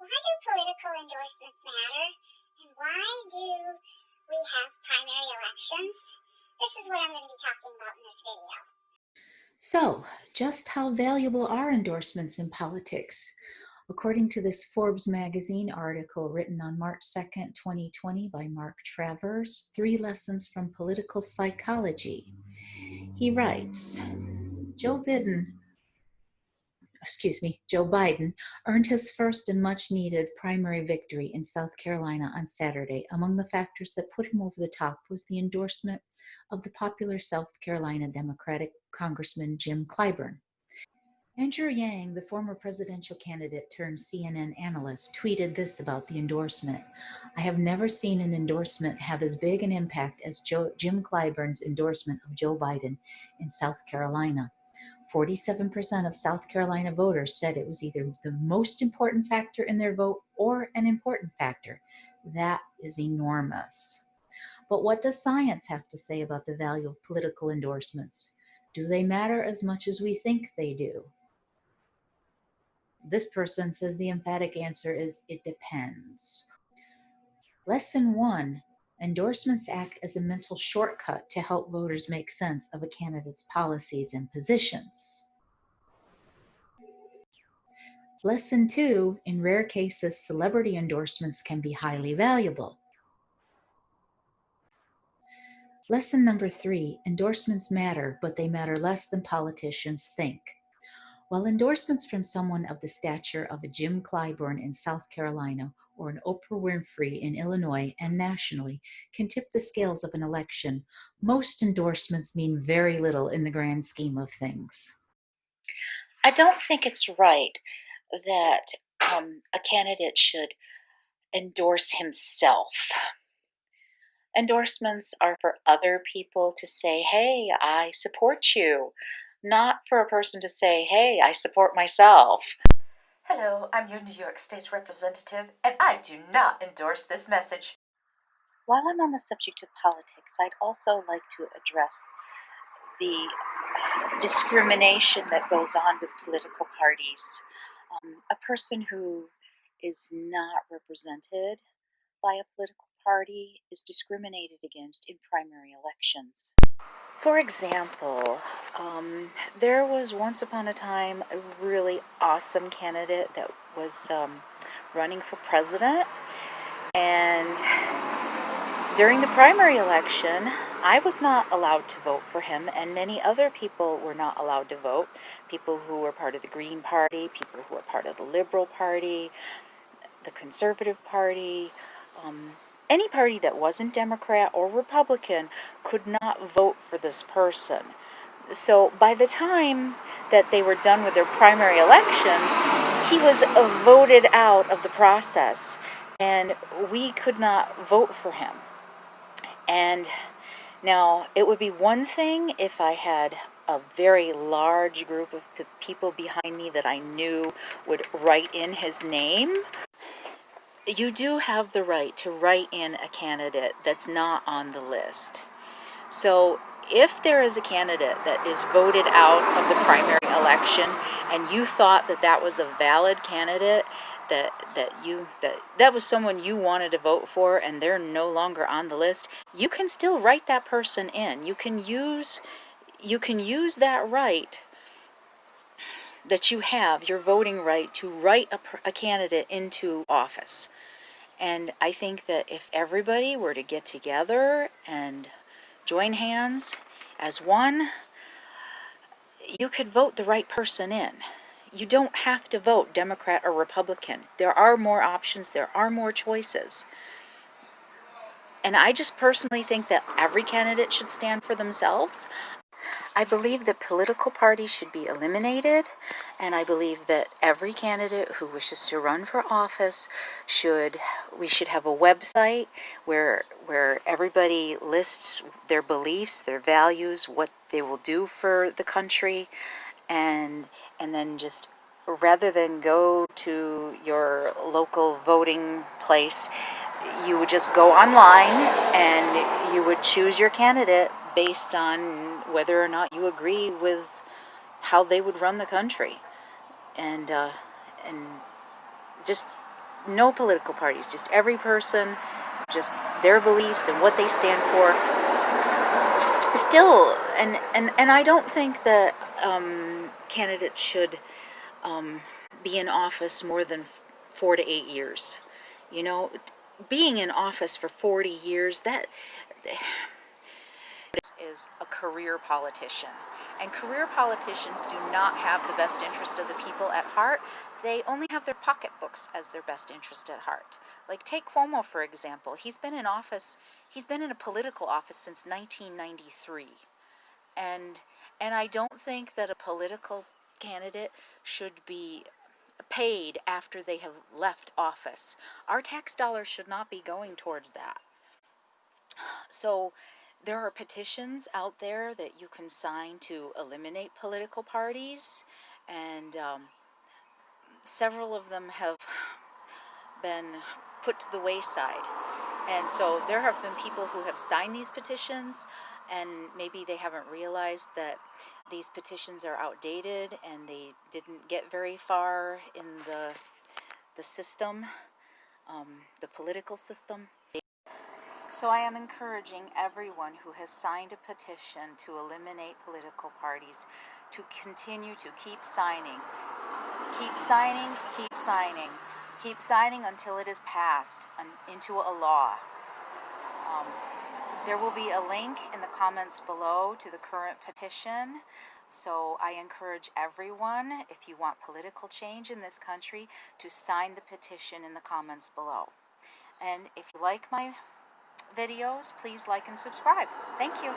Why do political endorsements matter? And why do we have primary elections? This is what I'm going to be talking about in this video. So, just how valuable are endorsements in politics? According to this Forbes magazine article written on March 2nd, 2020 by Mark Travers, 3 Lessons from Political Psychology. He writes, Joe Biden earned his first and much needed primary victory in South Carolina on Saturday. Among the factors that put him over the top was the endorsement of the popular South Carolina Democratic Congressman Jim Clyburn. Andrew Yang, the former presidential candidate turned CNN analyst, tweeted this about the endorsement. I have never seen an endorsement have as big an impact as Jim Clyburn's endorsement of Joe Biden in South Carolina. 47% of South Carolina voters said it was either the most important factor in their vote or an important factor. That is enormous. But what does science have to say about the value of political endorsements? Do they matter as much as we think they do? This person says the emphatic answer is it depends. Lesson 1. Endorsements act as a mental shortcut to help voters make sense of a candidate's policies and positions. Lesson 2. In rare cases, celebrity endorsements can be highly valuable. Lesson number 3. Endorsements matter, but they matter less than politicians think. While endorsements from someone of the stature of a Jim Clyburn in South Carolina or an Oprah Winfrey in Illinois and nationally can tip the scales of an election, most endorsements mean very little in the grand scheme of things. I don't think it's right that a candidate should endorse himself. Endorsements are for other people to say, hey, I support you, not for a person to say, hey, I support myself. Hello, I'm your New York State representative, and I do not endorse this message. While I'm on the subject of politics, I'd also like to address the discrimination that goes on with political parties. A person who is not represented by a political party is discriminated against in primary elections. For example, there was once upon a time a really awesome candidate that was running for president, and during the primary election, I was not allowed to vote for him, and many other people were not allowed to vote. People who were part of the Green Party, people who were part of the Liberal Party, the Conservative Party, any party that wasn't Democrat or Republican could not vote for this person. So by the time that they were done with their primary elections, he was voted out of the process, and we could not vote for him. And now, it would be one thing if I had a very large group of people behind me that I knew would write in his name. You do have the right to write in a candidate that's not on the list. So if there is a candidate that is voted out of the primary election and you thought that that was a valid candidate, that was someone you wanted to vote for and they're no longer on the list, you can still write that person in. You can use that right that you have, your voting right, to write a candidate into office. And I think that if everybody were to get together and join hands as one, you could vote the right person in. You don't have to vote Democrat or Republican. There are more options, there are more choices. And I just personally think that every candidate should stand for themselves. I believe that political parties should be eliminated, and I believe that every candidate who wishes to run for office we should have a website where everybody lists their beliefs, their values, what they will do for the country, and then just rather than go to your local voting place, you would just go online and you would choose your candidate based on whether or not you agree with how they would run the country, and just no political parties, just every person, just their beliefs and what they stand for. Still, and I don't think that candidates should be in office more than 4 to 8 years. You know, being in office for 40 years, that is a career politician. And career politicians do not have the best interest of the people at heart. They only have their pocketbooks as their best interest at heart. Like, take Cuomo, for example. He's been in a political office since 1993. And I don't think that a political candidate should be paid after they have left office. Our tax dollars should not be going towards that. So there are petitions out there that you can sign to eliminate political parties, and several of them have been put to the wayside. And so there have been people who have signed these petitions, and maybe they haven't realized that these petitions are outdated and they didn't get very far in the system, the political system. So I am encouraging everyone who has signed a petition to eliminate political parties to continue to keep signing. Keep signing, keep signing, keep signing until it is passed into a law. There will be a link in the comments below to the current petition. So I encourage everyone, if you want political change in this country, to sign the petition in the comments below. And if you like my videos, please like and subscribe. Thank you.